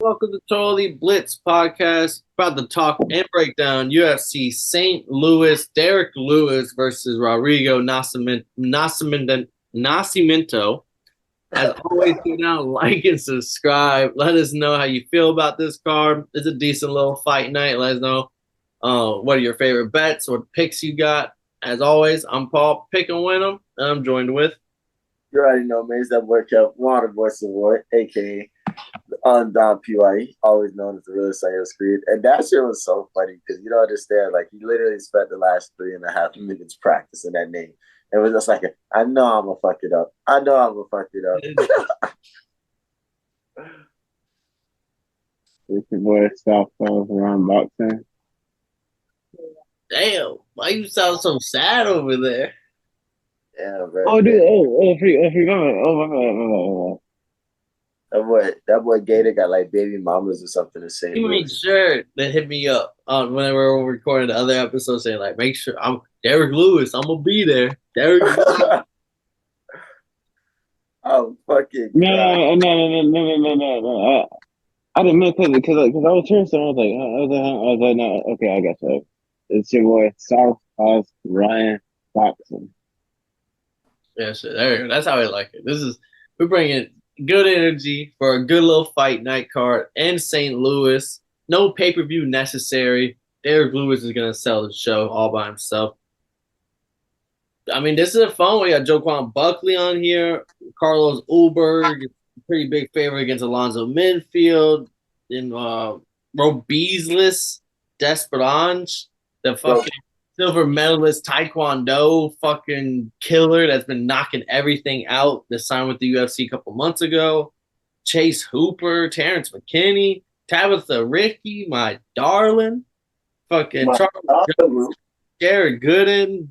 Welcome to Totally Blitz podcast. About to talk and break down UFC St. Louis, Derrick Lewis versus Rodrigo Nascimento. As always, go down, like, and subscribe. Let us know how you feel about this card. It's a decent little fight night. Let us know what are your favorite bets, what picks you got. As always, I'm Paul, pick and win them, and I'm joined with. You already know, man. It's that boy Kev, Water Voice Award, aka Don PYE, always known as the realest on your screen. And that shit was so funny because you don't understand. Like, he literally spent the last 3.5 minutes practicing that name. It was just like, I know I'm going to fuck it up. I know I'm going to fuck it up. It's your boy South Falls around boxing. Damn, why you sound so sad over there? Yeah, man. Oh, dude. I forgot. Oh, That boy Gator got like baby mamas or something to say. You make sure to hit me up on whenever we're recording the other episode, saying like, make sure I'm Derrick Lewis. I'm gonna be there. Derrick Lewis. Oh, fucking no. I didn't mean because I was hearing something. I was like, no, okay, I got you. It's your boy South Falls Ryan Boxing. Yeah, shit. There you go. That's how I like it. We're bringing good energy for a good little fight night card in St. Louis. No pay-per-view necessary. Derrick Lewis is gonna sell the show all by himself. I mean, this is a fun one. We got Joaquin Buckley on here. Carlos Ulberg, pretty big favorite against Alonzo Minfield. And Ro Beasless, Desperange, the fucking silver medalist Taekwondo fucking killer that's been knocking everything out that signed with the UFC a couple months ago. Chase Hooper, Terrence McKinney, Tabitha Ricky, my darling. Fucking Charles Jones, Jared Gooden,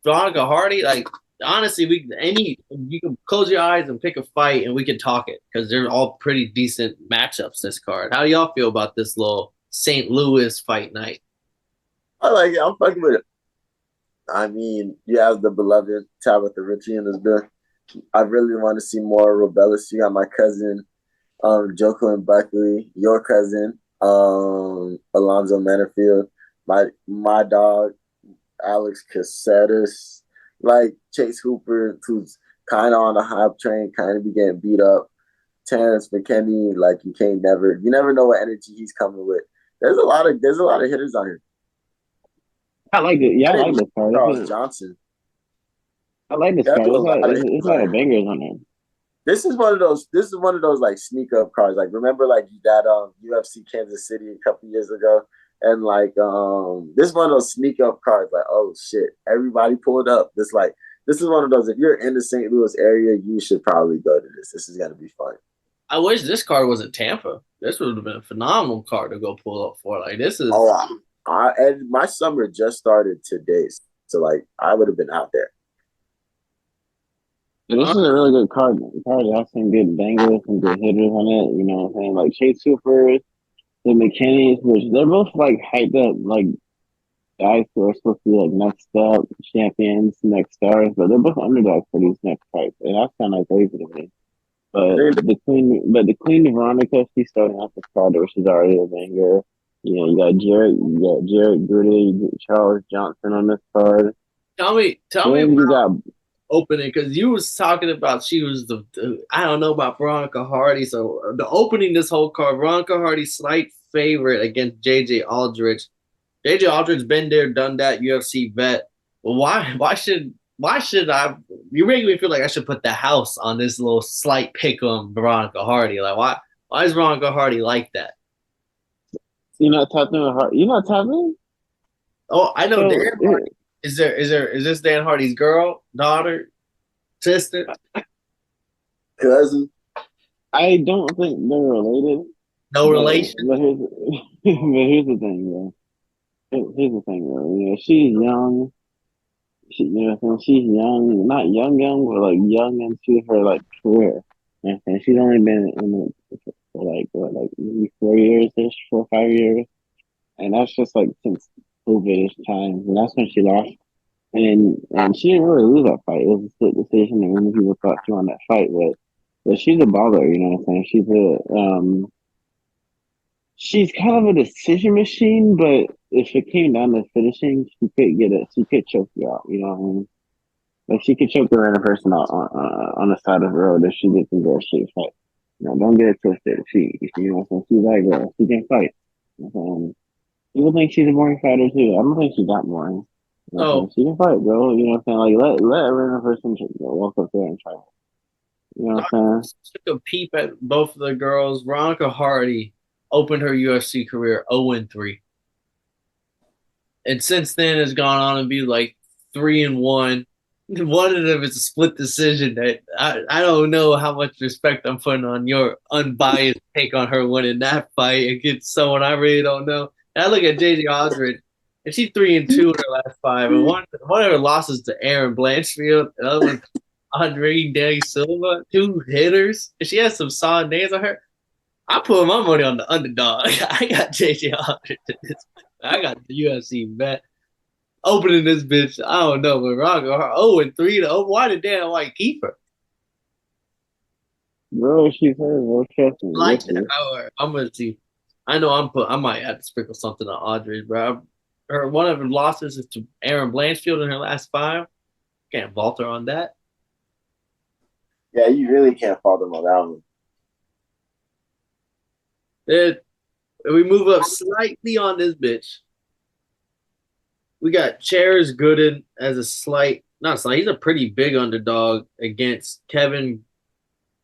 Veronica Hardy. Like, honestly, you can close your eyes and pick a fight and we can talk it because they're all pretty decent matchups this card. How do y'all feel about this little St. Louis fight night? I like it. I'm fucking with it. I mean, you have the beloved Tabitha Ritchie in this bill. I really want to see more Robellis. You got my cousin, Joko and Buckley, your cousin, Alonzo Manafield, my dog, Alex Caceres, like Chase Hooper, who's kind of on the hype train, kind of be getting beat up. Terrence McKinney, like you never know what energy he's coming with. There's a lot of hitters on here. I like it. Yeah, I like this card. Charles Johnson. I like this card. It's a lot of bangers on it. This is one of those like sneak up cards. Like, remember like that UFC Kansas City a couple years ago, and like this is one of those sneak up cards. Like, oh shit, everybody pulled up. This is one of those. If you're in the St. Louis area, you should probably go to this. This is gonna be fun. I wish this card was in Tampa. This would have been a phenomenal card to go pull up for. Like, this is. And my summer just started today, so like I would have been out there. This is a really good card. It has some good bangers, some good hitters on it. You know what I'm saying? Like Chase Hoopers, the McKinneys, which they're both like hyped up, like guys who are supposed to be like next up champions, next stars, but they're both underdogs for these next fights, and that's kind of crazy to me. But the Queen Veronica, she's starting off the card, which is already a banger. You know, you got Jared Goody, Charles Johnson on this card. Tell me, you got opening because you was talking about she was the I don't know about Veronica Hardy. So the opening this whole card, Veronica Hardy slight favorite against JJ Aldrich. JJ Aldrich been there, done that, UFC vet. Well, why should I? You're making me feel like I should put the house on this little slight pick on Veronica Hardy. Like, why is Veronica Hardy like that? You're not talking about You're not talking. Oh, I know. Dan Hardy. Is this Dan Hardy's girl, daughter, sister, cousin? I don't think they're related. No relation. But here's the thing, though. Here's the thing, though. You know, she's young. She's young, not young, but like young into her like career. And she's only been in it for like maybe 4 years ish, 4 or 5 years, and that's just like since COVID-ish times, and that's when she lost. And she didn't really lose that fight. It was a split decision, and many people thought she won that fight, but she's a baller, you know what I'm saying? she's kind of a decision machine, but if it came down to finishing, she could get it. She could choke you out. You know what I mean? Like she could choke a random person out on the side of the road if she gets into a street fight. You know, don't get it twisted. You know, what I'm saying? She's that girl. She can fight. You know what I'm saying? People think she's a boring fighter too. I don't think she's that boring. You know what I'm saying? Oh, She can fight, bro. You know what I'm saying? Like let a random person walk up there and try. You know what I'm saying? took a peep at both of the girls. Veronica Hardy opened her UFC career 0-3. And since then has gone on and be like 3-1. One of them is a split decision that I don't know how much respect I'm putting on your unbiased take on her winning that fight against someone I really don't know. And I look at JJ Aldridge, and she's 3-2 in her last five, and one of her losses to Aaron Blanchfield, the other one Andre De Silva, two hitters, and she has some solid names on her. I put my money on the underdog. I got JJ Aldridge. I got the UFC vet opening this bitch. I don't know, but Rondo, her 0-3 to why did Dan White keep her? Bro, she's her, bro. Trust me. Like Listen. I'm gonna see. I know I might have to sprinkle something on Audrey, bro. Her one of her losses is to Aaron Blanchfield in her last five. Can't vault her on that. Yeah, you really can't fault them on that one. Then we move up slightly on this bitch. We got Chairs Gooden as a slight, not slight. He's a pretty big underdog against Kevin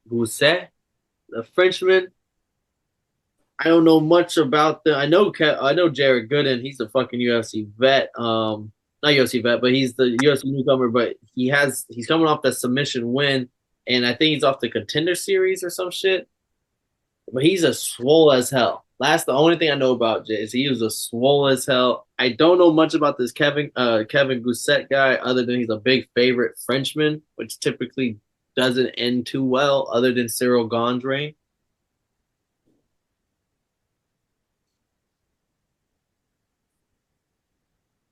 Gousset, the Frenchman. I don't know much about the. I know Jared Gooden. He's a fucking UFC vet. Not UFC vet, but he's the UFC newcomer. But he's coming off that submission win, and I think he's off the Contender Series or some shit. But he's a swole as hell. That's the only thing I know about Jay is he was a swole as hell. I don't know much about this Kevin Gousset guy other than he's a big favorite Frenchman, which typically doesn't end too well, other than Cyril Gondre.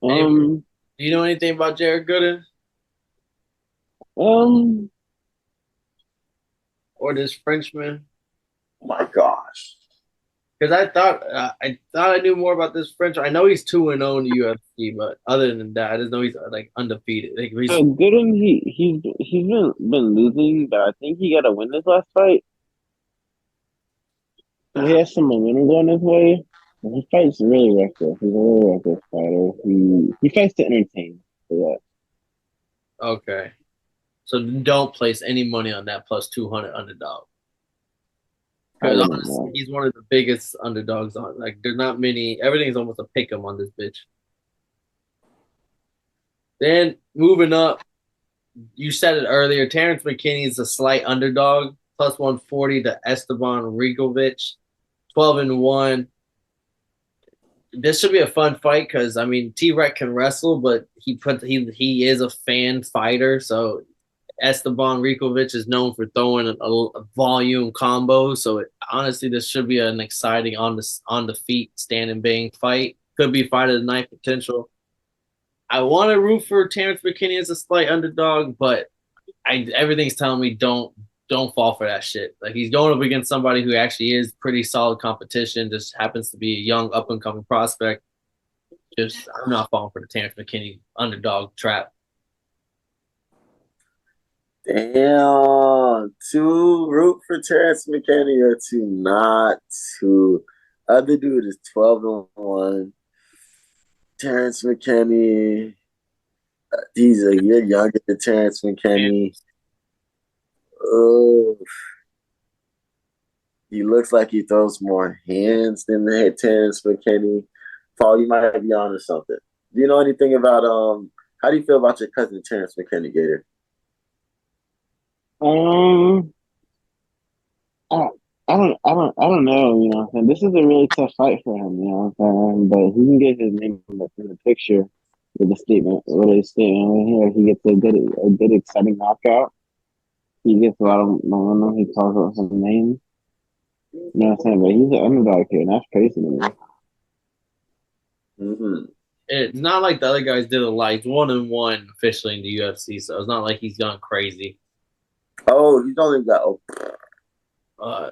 Anyway, Um, do you know anything about Jared Gooden um, or this Frenchman? Oh my gosh. Because I thought I knew more about this French. I know he's 2-0 in the UFC, but other than that, I just know he's like undefeated. Like he's Gooden, he's been losing, but I think he got to win this last fight. So he has some momentum going his way. And he fights really reckless. He's a really reckless fighter. He fights to entertain. For okay. So don't place any money on that plus 200 underdog. that. I Because wouldn't honestly, know. he's one of the biggest underdogs on. Like there's not many. Everything's almost a pick 'em on this bitch. Then moving up, you said it earlier. Terrence McKinney is a slight underdog, plus 140 to Esteban Rigovic, 12-1. This should be a fun fight because I mean T-Rex can wrestle, but he is a fan fighter, so Esteban Rikovic is known for throwing a volume combo. So honestly, this should be an exciting on the feet standing bang fight. Could be fight of the night potential. I want to root for Terrence McKinney as a slight underdog, but everything's telling me don't fall for that shit. Like he's going up against somebody who actually is pretty solid competition. Just happens to be a young up and coming prospect. Just I'm not falling for the Terrence McKinney underdog trap. Damn. To root for Terrence McKinney or to not to. Other dude is 12-1. Terrence McKinney. He's a year younger than Terrence And McKinney. Oh, he looks like he throws more hands than the Terrence McKinney. Paul, you might be on to something. Do you know anything about how do you feel about your cousin Terrence McKinney, Gator? Um, I, I don't know. You know, and this is a really tough fight for him. You know, but he can get his name in the picture with a statement. With a statement here, he gets a good exciting knockout. He gets a lot of momentum. He calls out some names. You know what I'm saying? But he's an underdog here, and that's crazy to me. Mm-hmm. it's not like the other guys did a lot. He's 1-1 officially in the UFC, so it's not like he's gone crazy. Oh, he's only got. Oh, Uh,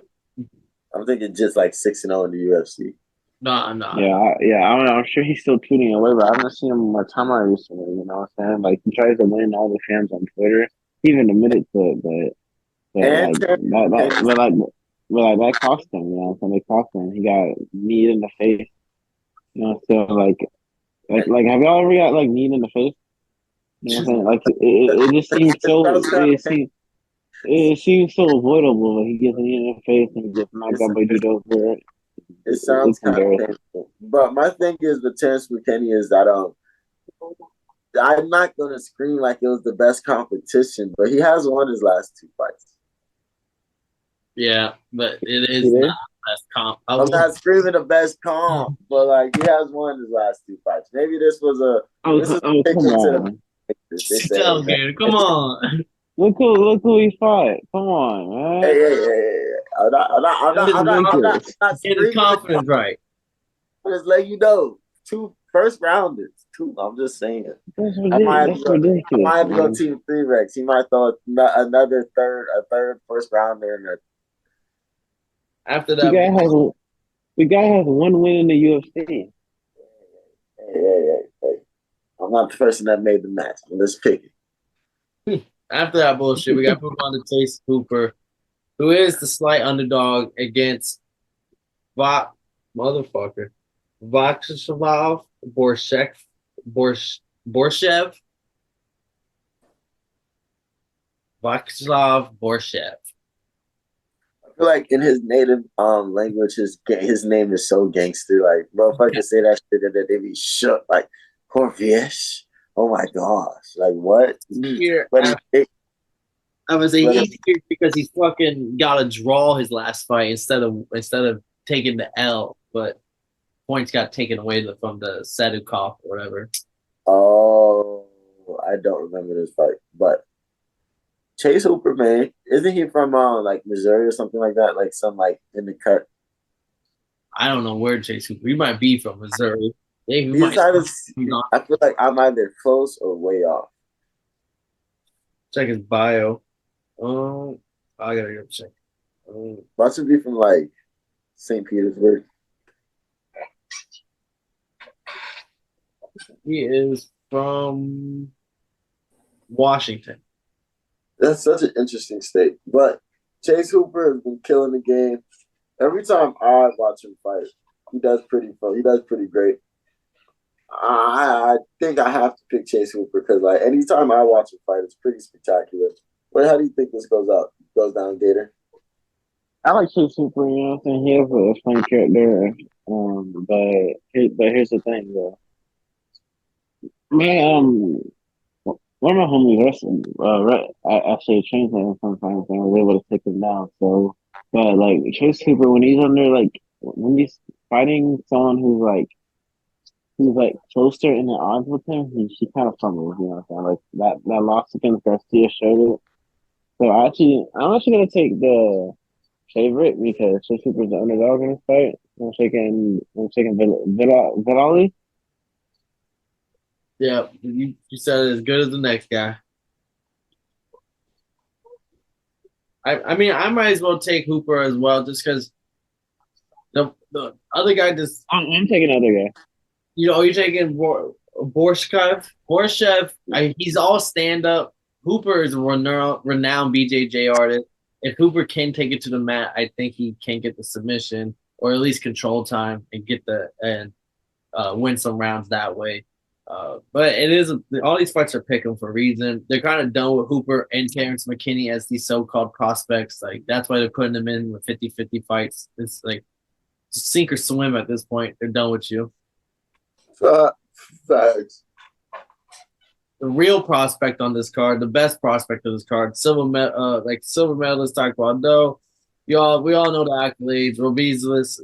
I'm thinking just like 6-0 in the UFC. Nah, nah. I'm sure he's still tweeting away, but I haven't seen him on my timeline recently. You know what I'm saying? Like he tries to win all the fans on Twitter. He even admitted to it, but And like that cost him. You know what I'm saying? It cost him. He got kneed in the face. You know, so like have y'all ever got like kneed in the face? You know what I'm saying? Like it just seems so it seems so avoidable. Like he gets knee in the face and he gets knocked out by judo for it. it sounds It's kind of embarrassing. painful. But my thing is with Terrence McKinney is that I'm not gonna scream like it was the best competition, but he has won his last 2 fights. Yeah, but it He is not did? the best comp. I'm not screaming the best comp, but like he has won his last 2 fights. Maybe this is a pick Come into the on. they say, Tell man. me, come on. Look who he fought. Come on, Hey, man. hey, hey, hey. It's Ridiculous. I'm not get his screaming. confidence right. I'm just letting you know. 2 first rounders. Two. I'm just saying. That's I ridiculous, might have to go man. Team Three Rex. He might throw another a third first rounder in there. After The that, guy has the guy has one win in the UFC. Hey. I'm not the person that made the match. I'm just picking. after that bullshit, we got to move on to Chase Hooper, who is the slight underdog against Vok motherfucker Vyacheslav Borshev Vyacheslav Borshev. I feel like in his native language, his name is so gangster. Like motherfuckers say that shit and then they be shook. Like Corviesh. Oh my gosh! Like what? Here, But I would say but he's here because he's fucking got to draw his last fight instead of taking the L, but points got taken away from the Sedukov or whatever. oh, I don't remember this fight. But Chase Hooper, man, isn't he from like Missouri or something like that? Like some like in the cut. I don't know where Chase Hooper. He might be from Missouri. He He's might. either, I feel like I'm either close or way off. Check his bio. I gotta go check. Must be from like St. Petersburg. He is from Washington. That's such an interesting state. But Chase Hooper has been killing the game. Every time I watch him fight, he does pretty fun. He does pretty great. I think I have to pick Chase Hooper because like anytime I watch him fight, it's pretty spectacular. But how do you think this goes down, Gator? I like Chase Hooper, you know what I'm saying? He has a fun character. But here's the thing though. Man, one of my homies wrestled, actually trains him sometimes and was able to take him down. So, but like Chase Hooper, when he's under when he's fighting someone who's like closer in the odds with him, he kind of fumbles. You know what I'm saying? Like that loss against Garcia showed it. So I'm actually gonna take the favorite because Chase Hooper's the underdog in this fight. I'm taking Vidali. Yeah, you said it as good as the next guy. I mean, I might as well take Hooper as well, just because the other guy just I'm taking another guy. you're taking Borshev. He's all stand up. Hooper is a renowned BJJ artist. If Hooper can take it to the mat, I think he can get the submission or at least control time and win some rounds that way. But it is all these fights are picking for a reason. They're kind of done with Hooper and Terrence McKinney as these so-called prospects. Like that's why they're putting them in with 50-50 fights. It's like sink or swim at this point. They're done with you. Facts. The real prospect on this card, the best prospect of this card, silver medalist Taekwondo. We all know the accolades. Robizlis,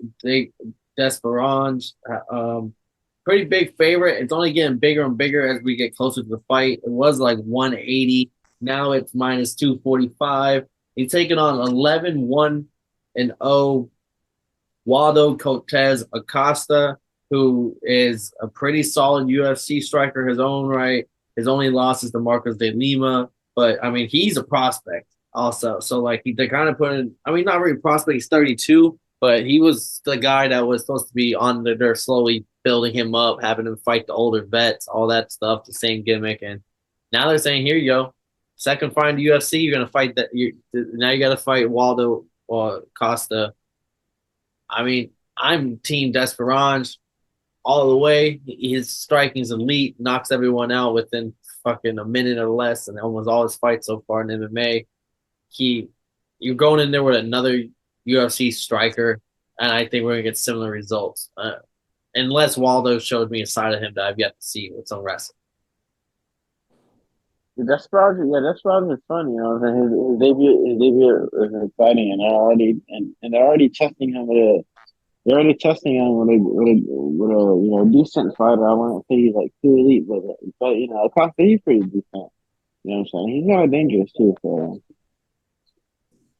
Desperange, pretty big favorite. It's only getting bigger and bigger as we get closer to the fight. It was like 180. Now it's minus 245. He's taking on 11-1-0 Waldo Cortez Acosta, who is a pretty solid UFC striker his own right. His only loss is to Marcos de Lima, but I mean he's a prospect also. So like they're kind of putting. I mean not really prospect. He's 32, but he was the guy that was supposed to be on there slowly building him up, having him fight the older vets, all that stuff, the same gimmick. And now they're saying, here you go, second fight in the UFC, you're gonna fight that. Now you got to fight Waldo or Costa. I mean, I'm Team Desperange all the way. His striking is elite, knocks everyone out within fucking a minute or less, and almost all his fights so far in MMA. You're going in there with another UFC striker, and I think we're gonna get similar results. Unless Waldo showed me a side of him that I've yet to see with some wrestling. That's probably fun. You know, his debut is exciting, and they're already testing him with a they're already testing him with a decent fighter. I wouldn't say he's like too elite, but Acosta he's pretty decent. You know what I'm saying? He's not dangerous too. So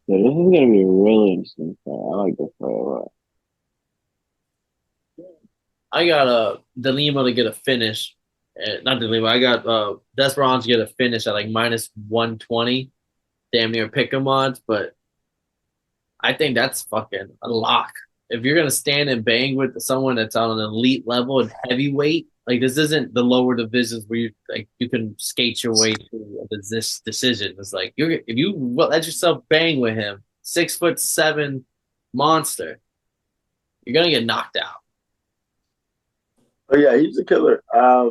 this is gonna be a really interesting fight. I like this fight a lot. I got Delima to get a finish. Not Delima. I got Desperange to get a finish at like minus 120. Damn near pick 'em odds, but I think that's fucking a lock. If you're gonna stand and bang with someone that's on an elite level and heavyweight, like this isn't the lower divisions where you can skate your way through this decision. It's like if you let yourself bang with him, 6'7" monster, you're gonna get knocked out. But yeah, he's a killer.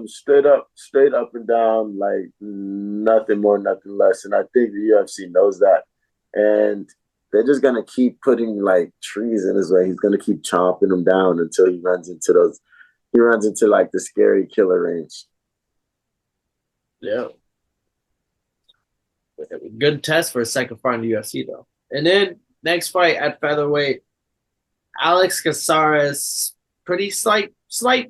Straight up and down, like nothing more, nothing less. And I think the UFC knows that. And they're just gonna keep putting like trees in his way. He's gonna keep chomping them down until he runs into like the scary killer range. Yeah. Good test for a second fight in the UFC though. And then next fight at featherweight, Alex Caceres, pretty slight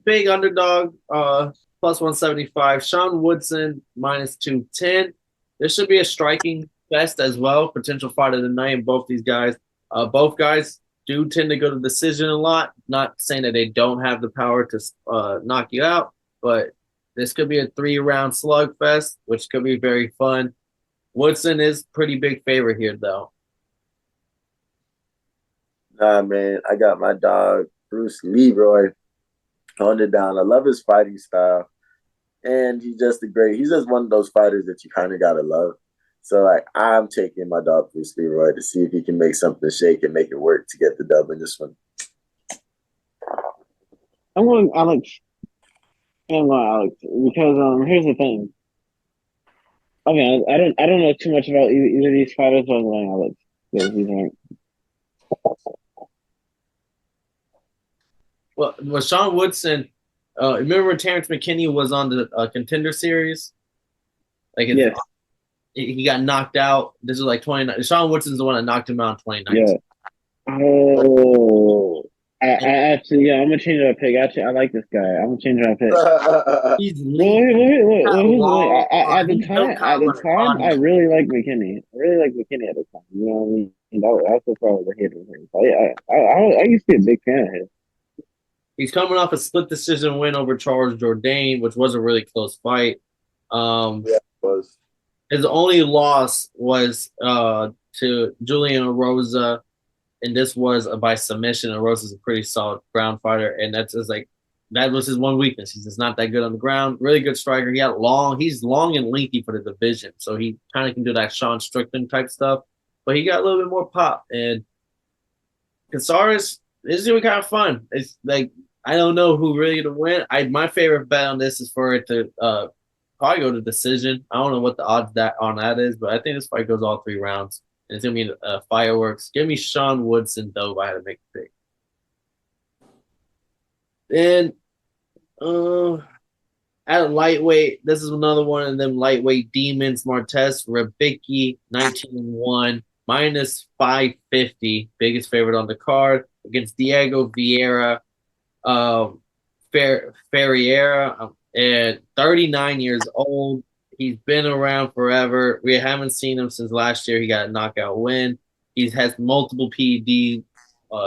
big underdog, plus 175. Sean Woodson minus 210. There should be a striking fest as well. Potential fight of the night in both these guys. Both guys do tend to go to decision a lot. Not saying that they don't have the power to knock you out, but this could be a 3-round slugfest, which could be very fun. Woodson is pretty big favorite here, though. Nah, man, I got my dog Bruce Leroy on it down. I love his fighting style, and he's just he's just one of those fighters that you kind of gotta love. So like, I'm taking my dog Bruce Leroy to see if he can make something shake and make it work to get the dub in this one. I'm going Alex. I'm going Alex because here's the thing. Okay, I don't know too much about either of these fighters, but I'm going Alex. Yeah, he's right. Well, Sean Woodson, remember Terrence McKinney was on the Contender Series? Like, yes. He got knocked out. This is like 29. Sean Woodson's the one that knocked him out in 2019. Yeah. Oh. I actually, yeah, I'm gonna change my pick. Actually, I like this guy. I'm gonna change my pick. He's Wait. At the time, I really liked McKinney. I really liked McKinney at the time. You know what I mean? That's the part of the hater thing. So I used to be a big fan of his. He's coming off a split decision win over Charles Jourdain, which was a really close fight. Yeah, it was. His only loss was to Julian Rosa, and this was by submission. And Rosa's a pretty solid ground fighter, and that's just like that was his one weakness. He's just not that good on the ground. Really good striker. He's long and lengthy for the division, so he kind of can do that Sean Strickland type stuff. But he got a little bit more pop. And Caceres is doing kind of fun. It's like I don't know who really to win. My favorite bet on this is for it to probably go to decision. I don't know what the odds on that is, but I think this fight goes all 3 rounds. And it's gonna be fireworks. Give me Sean Woodson though if I had to make a pick. And at lightweight, this is another one of them lightweight demons. Martes Rabicki, 19-1, minus 550, biggest favorite on the card against Diego Vieira, Ferreira, at 39 years old. He's been around forever. We haven't seen him since last year. He got a knockout win. He has multiple PED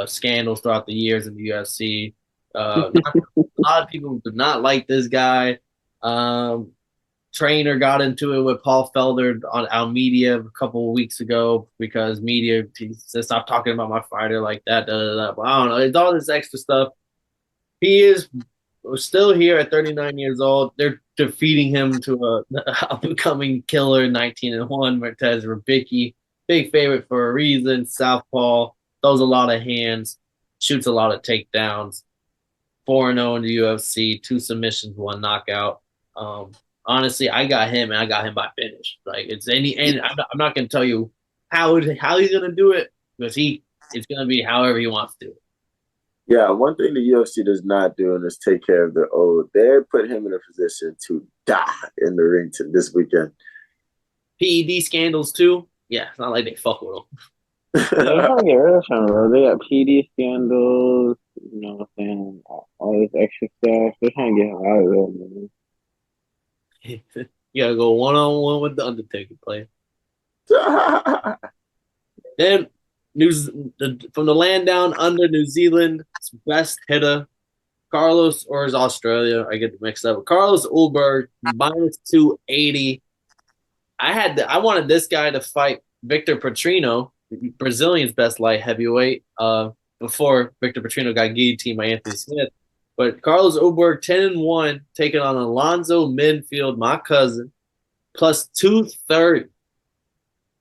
scandals throughout the years in the UFC. A lot of people do not like this guy. trainer got into it with Paul Felder on media a couple of weeks ago because media said stop talking about my fighter like that. Da, da, da. But I don't know. It's all this extra stuff. He is still here at 39 years old. They're defeating him to a becoming killer 19-1. Mertez Rabicki, big favorite for a reason. Southpaw, throws a lot of hands, shoots a lot of takedowns. 4-0 in the UFC, 2 submissions, 1 knockout. Honestly, I got him, and I got him by finish. Like it's and I'm not gonna tell you how he's gonna do it because it's gonna be however he wants to do it. Yeah, one thing the UFC does not do is take care of their old. They put him in a position to die in the ring this weekend. PED scandals too. Yeah, it's not like they fuck with him. They're trying to get rid of him, bro. They got PD scandals, you know what I'm saying? All this extra stuff. They're trying to get him out of there, man. You gotta go 1-on-1 with the Undertaker player. Then from the land down under New Zealand, best hitter, Carlos, or is Australia? I get mixed up. Carlos Ulberg, minus 280. I wanted this guy to fight Victor Petrino, Brazilian's best light heavyweight, before Victor Petrino got guillotined by Anthony Smith. But Carlos Ulberg, 10-1, taking on Alonzo Minfield, my cousin, plus 230.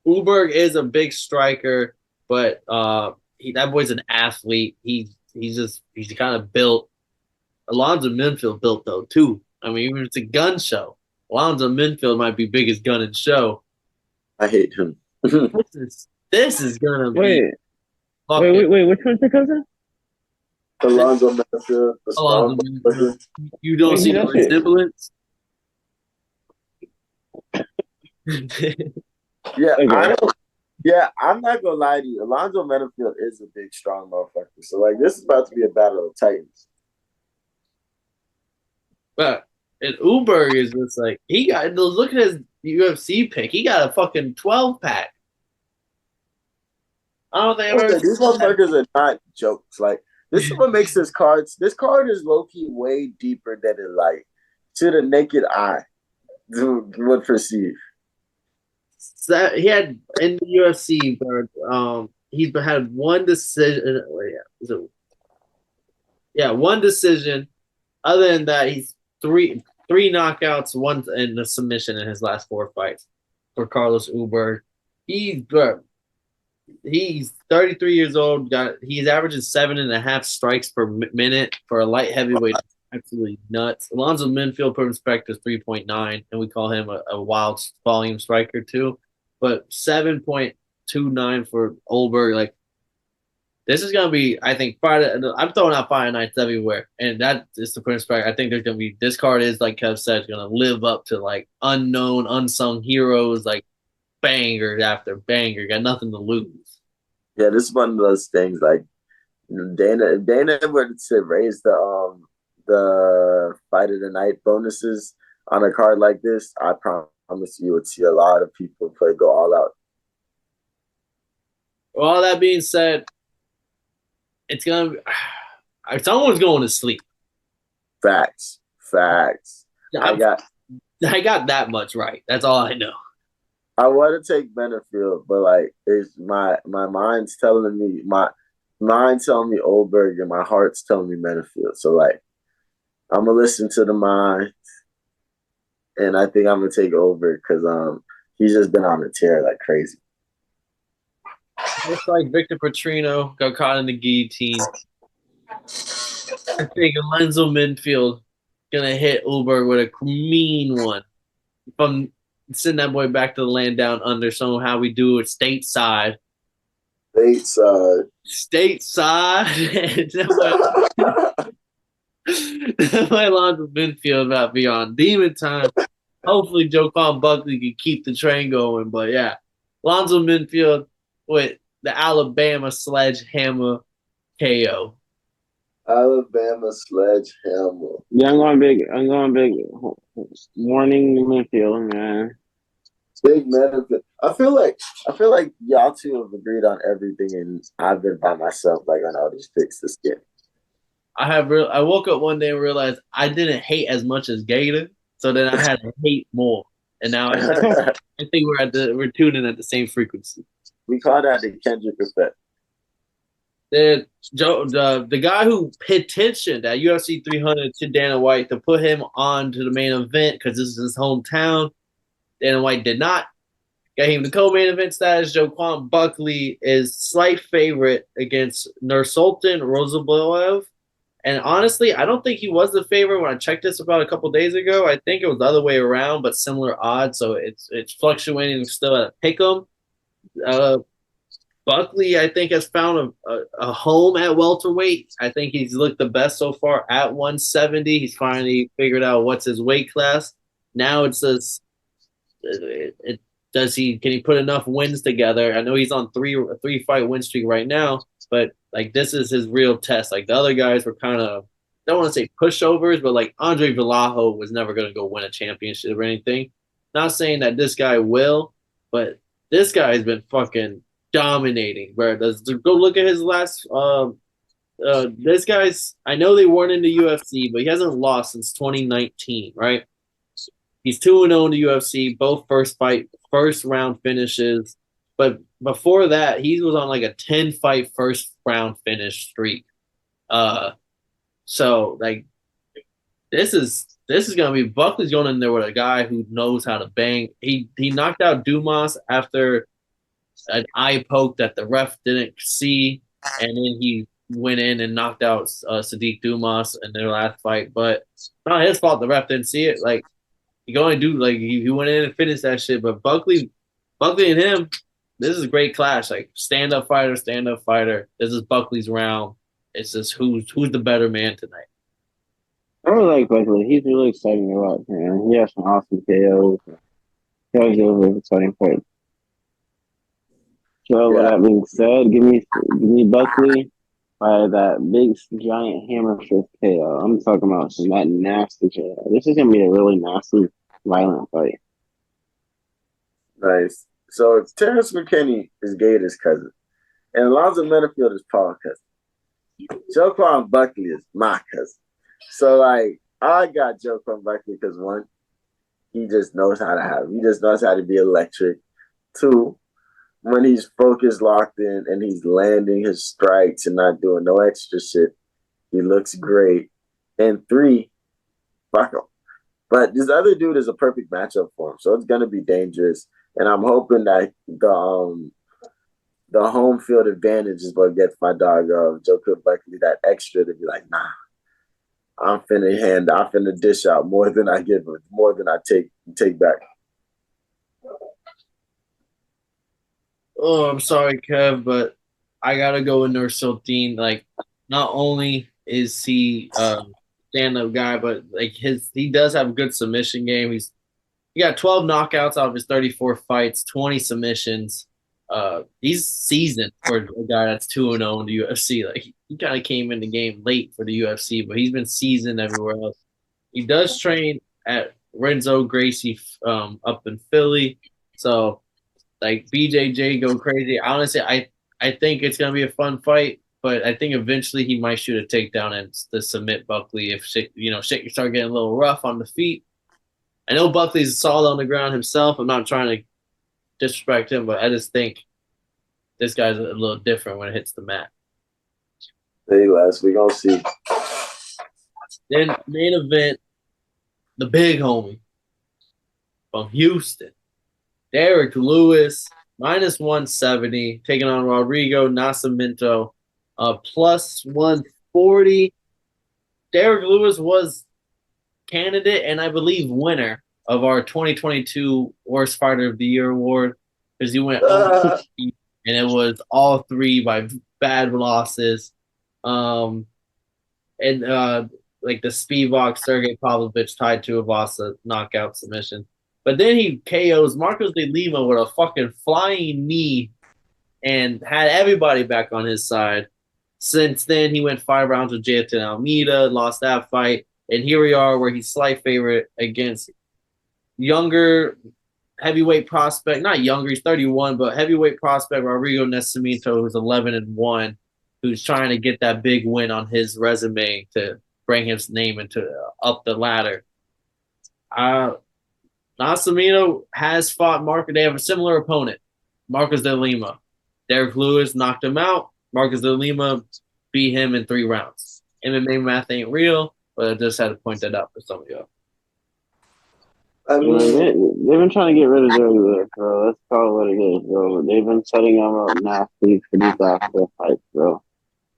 Ulberg is a big striker, but that boy's an athlete. He's kind of built. Alonzo Minfield built though too. I mean, even if it's a gun show, Alonzo Minfield might be biggest gun in show. I hate him. This is gonna be. Wait. Which one's the cousin? Alonzo Minfield. Alonzo Minfield. You don't see the resemblance. Yeah, okay. I'm not gonna lie to you. Alonzo Minfield is a big, strong motherfucker. So like, this is about to be a battle of titans. But Ulberg is just like look at his UFC pick. He got a fucking 12-pack. I don't think these motherfuckers are not jokes. Like, this is what makes this card. This card is low key way deeper than it like to the naked eye would perceive. So he had in the UFC, but he's had one decision. One decision. Other than that, he's three knockouts, one in a submission in his last 4 fights for Carlos Ulberg. He's 33 years old. He's averaging 7.5 strikes per minute for a light heavyweight. Absolutely nuts. Alonzo Minfield, per perspective, 3.9, and we call him a wild volume striker too. But 7.29 for Ulberg. Like, this is gonna be, I think, Friday. I'm throwing out Friday nights everywhere, and that is the perspective. I think there's gonna be, this card is, like Kev said, gonna live up to like unknown, unsung heroes, like banger after banger. Got nothing to lose. Yeah, this is one of those things. Like, Dana would to raise the fight of the night bonuses on a card like this. I promise you would see a lot of people go all out. Well, all that being said, it's gonna be, someone's going to sleep. Facts. I got that much right. That's all I know. I want to take Benefield, but like, it's my mind's telling me Ulberg, and my heart's telling me Benefield. So like, I'm gonna listen to the mind, and I think I'm gonna take Ulberg because he's just been on a tear like crazy. Just like Victor Petrino got caught in the guillotine, I think Alonzo Minfield gonna hit Ulberg with a mean one. From send that boy back to the land down under. Somehow we do it stateside. Alonzo Minfield about to be on demon time. Hopefully, Joaquin Buckley can keep the train going. But yeah, Alonzo Minfield with the Alabama sledgehammer KO. Alabama sledgehammer. Yeah, I'm going big. Morning Minfield, man. Big Minfield. I feel like y'all two have agreed on everything, and I've been by myself like on all these picks this year. I woke up one day and realized I didn't hate as much as Gator. So then I had to hate more, and now I think we're tuning at the same frequency. We call that the Kendrick effect. The guy who petitioned at UFC 300 to Dana White to put him on to the main event because this is his hometown. Dana White did not. Got him the co-main event status. Joaquin Buckley is slight favorite against Nursultan Rozaboyev. And honestly, I don't think he was the favorite when I checked this about a couple days ago. I think it was the other way around, but similar odds. So it's fluctuating still at a pick'em. Buckley, I think, has found a home at welterweight. I think he's looked the best so far at 170. He's finally figured out what's his weight class. Now it's this. Can he put enough wins together? I know he's on three fight win streak right now, but like this is his real test. Like the other guys were kind of, I don't want to say pushovers, but like Andre Vallejo was never going to go win a championship or anything. Not saying that this guy will, but this guy has been fucking dominating. Bro, go look at his last. This guy's. I know they weren't in the UFC, but he hasn't lost since 2019, right? He's 2-0 in the UFC, both first round finishes. But before that, he was on like a 10-fight first round finish streak. So like this is gonna be Buckley's going in there with a guy who knows how to bang. He knocked out Dumas after an eye poke that the ref didn't see, and then he went in and knocked out Sadiq Dumas in their last fight. But it's not his fault the ref didn't see it. Like he can only do like he went in and finished that shit. But Buckley and him, this is a great clash. Like stand up fighter. This is Buckley's round. It's just who's the better man tonight. I really like Buckley. He's really exciting to watch, man. He has some awesome KOs. He always has really exciting fights. So with that being said, give me Buckley by that big giant hammer fist KO. I'm talking about some that nasty KO. This is gonna be a really nasty, violent fight. Nice. So Terrence McKinney is Gator's cousin, and Alonzo Menifield is Paul's cousin. Joaquin Buckley is my cousin. So like I got Joaquin Buckley because one, he just knows how to have. He just knows how to be electric. Two, when he's focused, locked in, and he's landing his strikes and not doing no extra shit, he looks great. And three, fuck him. But this other dude is a perfect matchup for him, so it's gonna be dangerous. And I'm hoping that the home field advantage is what gets my dog Joaquin Buckley that extra to be like, nah, I'm finna dish out more than I give, more than I take back. Oh, I'm sorry, Kev, but I gotta go with Nursultan. Like, not only is he stand-up guy, but like he does have a good submission game. He got 12 knockouts out of his 34 fights, 20 submissions. He's seasoned for a guy that's 2-0 in the UFC. Like he kind of came in the game late for the UFC, but he's been seasoned everywhere else. He does train at Renzo Gracie up in Philly. So like BJJ go crazy. Honestly, I think it's gonna be a fun fight, but I think eventually he might shoot a takedown and to submit Buckley if shit start getting a little rough on the feet. I know Buckley's solid on the ground himself. I'm not trying to disrespect him, but I just think this guy's a little different when it hits the mat. Hey, Les, we gonna see. Then main event, the big homie from Houston, Derrick Lewis, minus 170, taking on Rodrigo Nascimento, plus 140. Derrick Lewis was candidate and I believe winner of our 2022 Worst Fighter of the Year award because he went and it was all three by bad losses. Like the Spivak Sergey Pavlovich tied to Avasa knockout submission. But then he KOs Marcos de Lima with a fucking flying knee and had everybody back on his side. Since then, he went 5 rounds with Jailton Almeida, lost that fight. And here we are where he's slight favorite against younger heavyweight prospect. Not younger, he's 31, but heavyweight prospect Rodrigo Nascimento, who's 11-1, who's trying to get that big win on his resume to bring his name into up the ladder. Uh, Nascimento has fought Marcus. They have a similar opponent, Marcus de Lima. Derrick Lewis knocked him out. Marcus de Lima beat him in 3 rounds. MMA math ain't real, but I just had to point that out for some of y'all. I You know, mean, they've been trying to get rid of Derrick Lewis, bro. That's probably what it is, bro. They've been setting him up nasty for these last 4 fights, bro.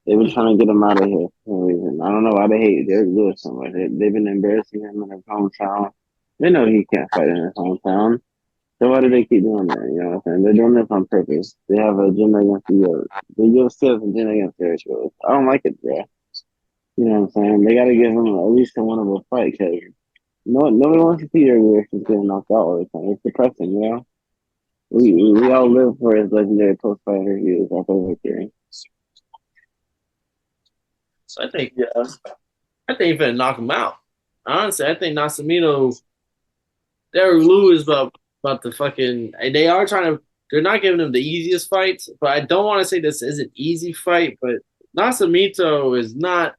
They've been trying to get him out of here for some reason. I don't know why they hate Derrick Lewis so much. They've been embarrassing him in his hometown. They know he can't fight in his hometown. So why do they keep doing that? You know what I'm saying? They're doing this on purpose. They have a gym against the UFC has a gym against Derrick Lewis. I don't like it, bro. You know what I'm saying? They got to give him at least a winnable fight because nobody wants to see Derrick Lewis just getting knocked out all the time. It's depressing, you know? We all live for his legendary post-fight interviews after victory. So I think yeah. he's gonna knock him out. Honestly, I think Nascimento, Derrick Lewis about the fucking. They are trying to. They're not giving him the easiest fights, but I don't want to say this is an easy fight. But Nascimento is not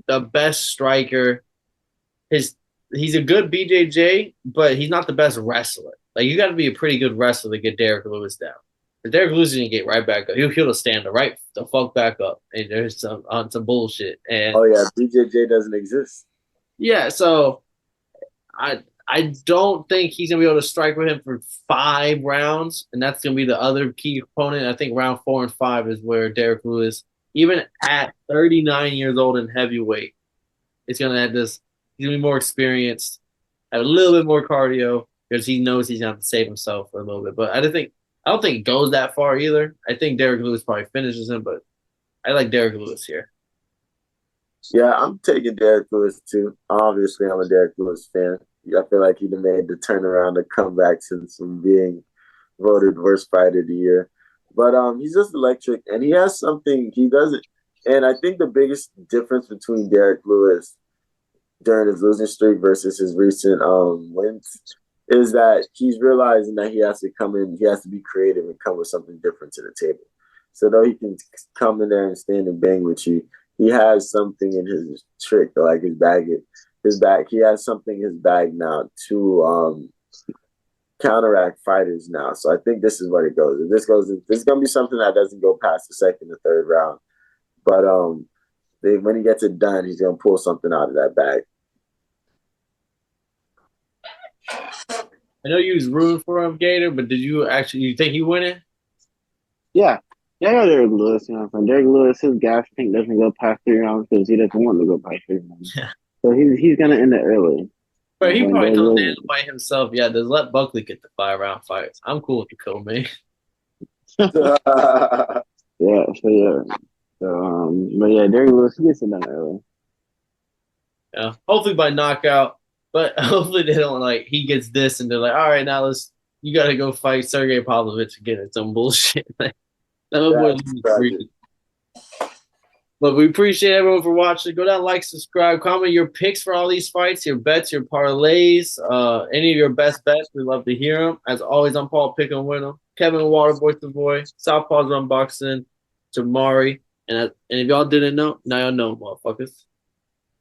the best striker. He's a good BJJ, but he's not the best wrestler. Like you got to be a pretty good wrestler to get Derrick Lewis down. But Derrick Lewis is gonna get right back up. He'll stand right the fuck back up, and there's some bullshit. And Oh yeah, BJJ doesn't exist. yeah, so I don't think he's gonna be able to strike with him for 5 rounds, and that's gonna be the other key component. I think round 4 and 5 is where Derrick Lewis, even at 39 years old in heavyweight, is gonna have this. He's gonna be more experienced, have a little bit more cardio because he knows he's gonna have to save himself for a little bit. But I don't think it goes that far either. I think Derrick Lewis probably finishes him, but I like Derrick Lewis here. Yeah, I'm taking Derrick Lewis too. Obviously, I'm a Derrick Lewis fan. I feel like he'd have made the turnaround to come back since from being voted worst fighter of the year. But he's just electric, and he has something he doesn't. And I think the biggest difference between Derrick Lewis during his losing streak versus his recent wins is that he's realizing that he has to come in, he has to be creative and come with something different to the table. So though he can come in there and stand and bang with you, he has something in his trick, like his bag. He has something in his bag now to counteract fighters now. So I think this is what it goes. If this goes, this is gonna be something that doesn't go past the second or third round. But when he gets it done, he's gonna pull something out of that bag. I know you was rooting for him, Gator, but you think he winning? Yeah. Yeah, I got Derrick Lewis, you know, from Derrick Lewis, his gas tank doesn't go past 3 rounds because he doesn't want to go past 3 rounds. Yeah. So he's gonna end it early. But he probably Derrick told Lewis- Dan by himself, yeah, just let Buckley get the 5 round fights. I'm cool with the co-main. Yeah, so yeah. So but yeah, Derrick Lewis, he gets it done early. Yeah. Hopefully by knockout. But hopefully they don't he gets this and they're like, all right, now you gotta go fight Sergey Pavlovich again. It's some bullshit. But we appreciate everyone for watching. Go down, like, subscribe, comment your picks for all these fights, your bets, your parlays, any of your best bets. We love to hear them. As always, I'm Paul Pick and Win 'em. Kevin Waterboy the boy. Southpaw's Unboxing. Jamari. And if y'all didn't know, now y'all know, motherfuckers.